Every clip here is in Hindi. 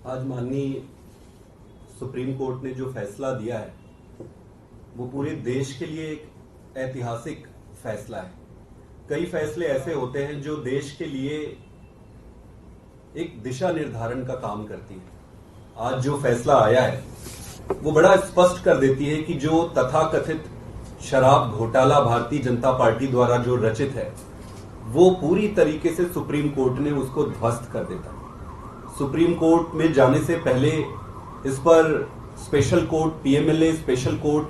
आज माननीय सुप्रीम कोर्ट ने जो फैसला दिया है वो पूरे देश के लिए एक ऐतिहासिक फैसला है। कई फैसले ऐसे होते हैं जो देश के लिए एक दिशा निर्धारण का काम करती है। आज जो फैसला आया है वो बड़ा स्पष्ट कर देती है कि जो तथाकथित शराब घोटाला भारतीय जनता पार्टी द्वारा जो रचित है वो पूरी तरीके से सुप्रीम कोर्ट ने उसको ध्वस्त कर देता है। सुप्रीम कोर्ट में जाने से पहले इस पर special court PMLA special court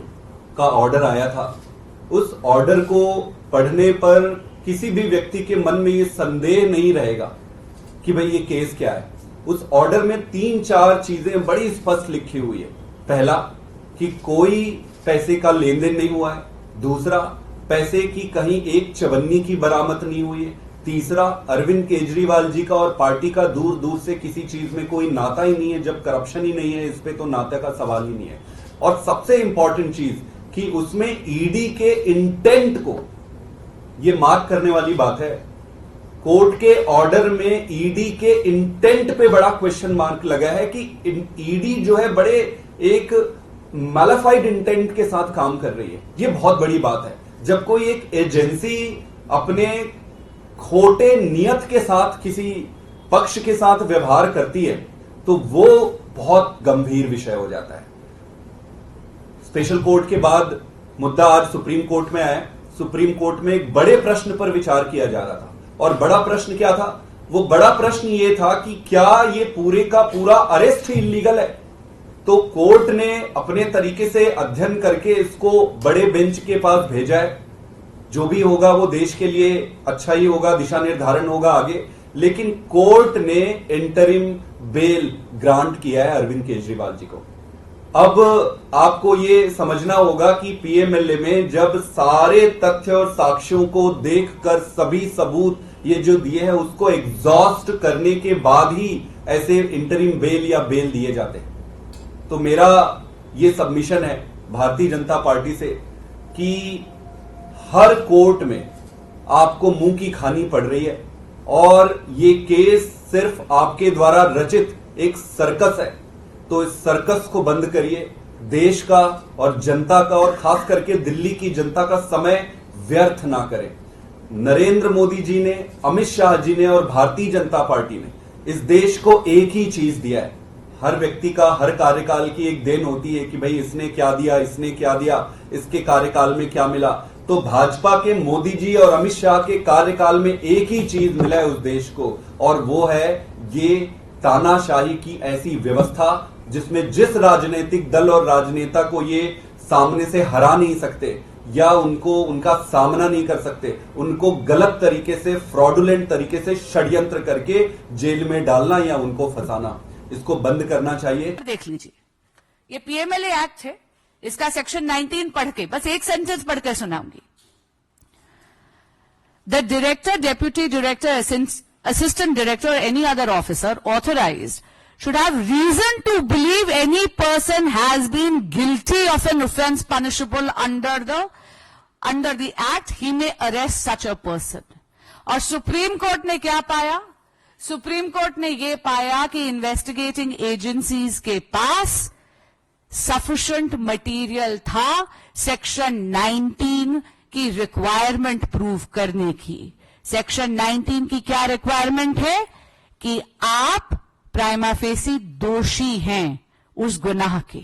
का ऑर्डर आया था। उस ऑर्डर को पढ़ने पर किसी भी व्यक्ति के मन में ये संदेह नहीं रहेगा कि भाई ये केस क्या है। उस ऑर्डर में 3-4 चीजें बड़ी स्पष्ट लिखी हुई है। पहला कि कोई पैसे का लेन देन नहीं हुआ है। दूसरा, पैसे की कहीं एक चवन्नी की बरामद नहीं हुई है। तीसरा, अरविंद केजरीवाल जी का और पार्टी का दूर दूर से किसी चीज में कोई नाता ही नहीं है। जब करप्शन ही नहीं है इस पे तो नाते का सवाल ही नहीं है। और सबसे इंपॉर्टेंट चीज कि उसमें ईडी के इंटेंट को ये मार्क करने वाली बात है। कोर्ट के ऑर्डर में ईडी के इंटेंट पे बड़ा क्वेश्चन मार्क लगा है कि ईडी जो है बड़े एक मैलिफाइड इंटेंट के साथ काम कर रही है। ये बहुत बड़ी बात है। जब कोई एक एजेंसी अपने खोटे नियत के साथ किसी पक्ष के साथ व्यवहार करती है तो वो बहुत गंभीर विषय हो जाता है। स्पेशल कोर्ट के बाद मुद्दा आज सुप्रीम कोर्ट में आया। सुप्रीम कोर्ट में एक बड़े प्रश्न पर विचार किया जा रहा था। और बड़ा प्रश्न क्या था? वो बड़ा प्रश्न ये था कि क्या ये पूरे का पूरा अरेस्ट ही इलीगल है। तो कोर्ट ने अपने तरीके से अध्ययन करके इसको बड़े बेंच के पास भेजा है। जो भी होगा वो देश के लिए अच्छा ही होगा, दिशा निर्धारण होगा आगे। लेकिन कोर्ट ने इंटरिम बेल ग्रांट किया है अरविंद केजरीवाल जी को। अब आपको ये समझना होगा कि पीएमएलए में जब सारे तथ्य और साक्ष्यों को देखकर सभी सबूत ये जो दिए हैं उसको एग्जॉस्ट करने के बाद ही ऐसे इंटरिम बेल या बेल दिए जाते हैं। तो मेरा ये सबमिशन है भारतीय जनता पार्टी से कि हर कोर्ट में आपको मुंह की खानी पड़ रही है और ये केस सिर्फ आपके द्वारा रचित एक सर्कस है। तो इस सर्कस को बंद करिए। देश का और जनता का और खास करके दिल्ली की जनता का समय व्यर्थ ना करें। नरेंद्र मोदी जी ने, अमित शाह जी ने और भारतीय जनता पार्टी ने इस देश को एक ही चीज दिया है। हर व्यक्ति का हर कार्यकाल की एक देन होती है कि भाई इसने क्या दिया, इसने क्या दिया, इसके कार्यकाल में क्या मिला। तो भाजपा के मोदी जी और अमित शाह के कार्यकाल में एक ही चीज मिला है उस देश को और वो है ये तानाशाही की ऐसी व्यवस्था जिसमें जिस राजनीतिक दल और राजनेता को ये सामने से हरा नहीं सकते या उनका सामना नहीं कर सकते, उनको गलत तरीके से फ्रॉडुलेंट तरीके से षड्यंत्र करके जेल में डालना या उनको फंसाना, इसको बंद करना चाहिए। देख लीजिए, ये पीएमएलए एक्ट है, इसका सेक्शन 19 पढ़ के बस एक सेंटेंस पढ़कर सुनाऊंगी। The director, deputy director, assistant director or any other officer authorized should have reason to believe any person has been guilty of an offense punishable under the act, he may arrest such a person. और सुप्रीम कोर्ट ने क्या पाया? सुप्रीम कोर्ट ने ये पाया कि इन्वेस्टिगेटिंग एजेंसीज के पास सफिशिएंट मटेरियल था सेक्शन 19 की रिक्वायरमेंट प्रूव करने की। सेक्शन 19 की क्या रिक्वायरमेंट है कि आप प्राइमा फेसी दोषी हैं उस गुनाह के।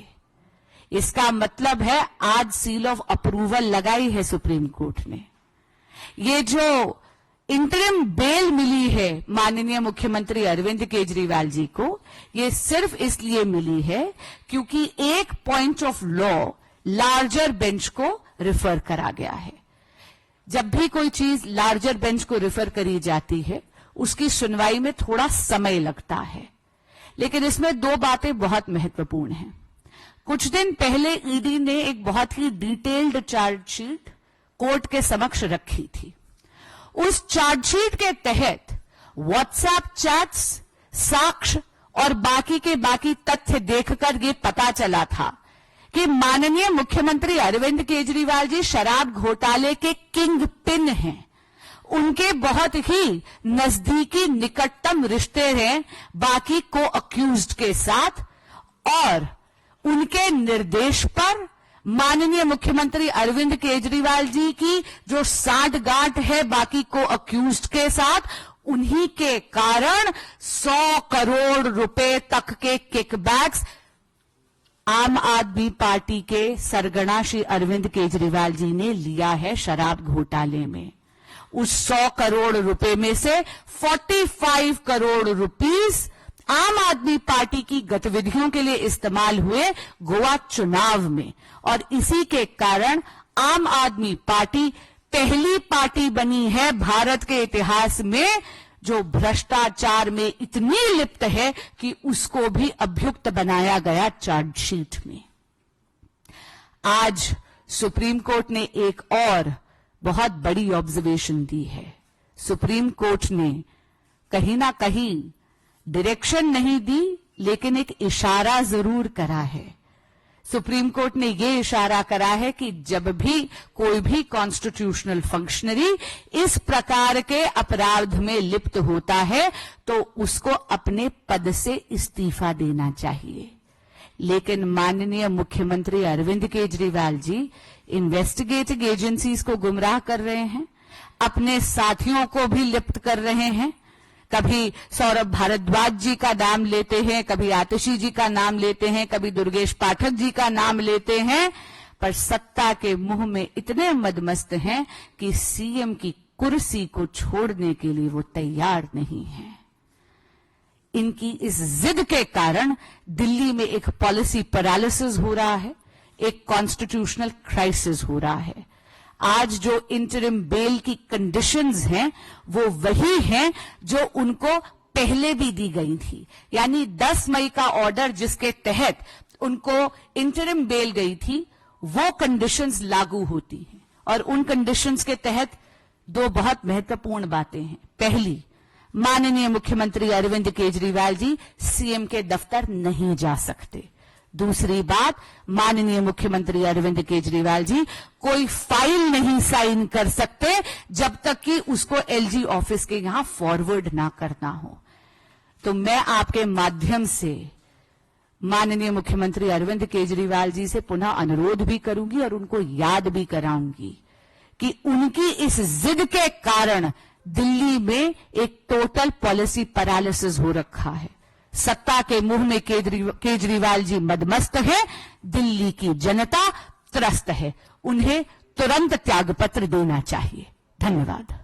इसका मतलब है आज सील ऑफ अप्रूवल लगाई है सुप्रीम कोर्ट ने। ये जो इंटरिम बेल मिली है माननीय मुख्यमंत्री अरविंद केजरीवाल जी को, ये सिर्फ इसलिए मिली है क्योंकि एक point of law larger bench को रिफर करा गया है। जब भी कोई चीज लार्जर बेंच को रिफर करी जाती है उसकी सुनवाई में थोड़ा समय लगता है, लेकिन इसमें दो बातें बहुत महत्वपूर्ण हैं। कुछ दिन पहले ईडी ने एक बहुत ही डिटेल्ड चार्जशीट कोर्ट के समक्ष रखी थी। उस चार्जशीट के तहत व्हाट्सएप चैट्स, साक्ष्य और बाकी के बाकी तथ्य देखकर ये पता चला था कि माननीय मुख्यमंत्री अरविंद केजरीवाल जी शराब घोटाले के किंग पिन हैं। उनके बहुत ही नजदीकी निकटतम रिश्ते हैं बाकी को अक्यूज्ड के साथ, और उनके निर्देश पर माननीय मुख्यमंत्री अरविंद केजरीवाल जी की जो सांठगांठ है बाकी को अक्यूज्ड के साथ, उन्हीं के कारण 100 करोड़ रुपए तक के किकबैक्स आम आदमी पार्टी के सरगना श्री अरविंद केजरीवाल जी ने लिया है शराब घोटाले में। उस 100 करोड़ रुपए में से 45 करोड़ रुपीस आम आदमी पार्टी की गतिविधियों के लिए इस्तेमाल हुए गोवा चुनाव में, और इसी के कारण आम आदमी पार्टी पहली पार्टी बनी है भारत के इतिहास में जो भ्रष्टाचार में इतनी लिप्त है कि उसको भी अभियुक्त बनाया गया चार्जशीट में। आज सुप्रीम कोर्ट ने एक और बहुत बड़ी ऑब्जर्वेशन दी है। सुप्रीम कोर्ट ने कहीं ना कहीं डायरेक्शन नहीं दी, लेकिन एक इशारा जरूर करा है। सुप्रीम कोर्ट ने यह इशारा करा है कि जब भी कोई भी कॉन्स्टिट्यूशनल फंक्शनरी इस प्रकार के अपराध में लिप्त होता है तो उसको अपने पद से इस्तीफा देना चाहिए। लेकिन माननीय मुख्यमंत्री अरविंद केजरीवाल जी इन्वेस्टिगेटिंग एजेंसीज को गुमराह कर रहे हैं, अपने साथियों को भी लिप्त कर रहे हैं। कभी सौरभ भारद्वाज जी का नाम लेते हैं, कभी आतिशी जी का नाम लेते हैं, कभी दुर्गेश पाठक जी का नाम लेते हैं, पर सत्ता के मुंह में इतने मदमस्त हैं कि सीएम की कुर्सी को छोड़ने के लिए वो तैयार नहीं है। इनकी इस जिद के कारण दिल्ली में एक पॉलिसी पैरालिसिस हो रहा है, एक कॉन्स्टिट्यूशनल क्राइसिस हो रहा है। आज जो इंटरिम बेल की कंडीशंस हैं वो वही हैं जो उनको पहले भी दी गई थी, यानी 10 मई का ऑर्डर जिसके तहत उनको इंटरिम बेल गई थी वो कंडीशंस लागू होती हैं। और उन कंडीशंस के तहत दो बहुत महत्वपूर्ण बातें हैं। पहली, माननीय मुख्यमंत्री अरविंद केजरीवाल जी सीएम के दफ्तर नहीं जा सकते। दूसरी बात, माननीय मुख्यमंत्री अरविंद केजरीवाल जी कोई फाइल नहीं साइन कर सकते जब तक कि उसको एलजी ऑफिस के यहां फॉरवर्ड ना करना हो। तो मैं आपके माध्यम से माननीय मुख्यमंत्री अरविंद केजरीवाल जी से पुनः अनुरोध भी करूंगी और उनको याद भी कराऊंगी कि उनकी इस जिद के कारण दिल्ली में एक टोटल पॉलिसी पैरालिसिस हो रखा है। सत्ता के मुंह में केजरीवाल जी मदमस्त है, दिल्ली की जनता त्रस्त है। उन्हें तुरंत त्यागपत्र देना चाहिए। धन्यवाद।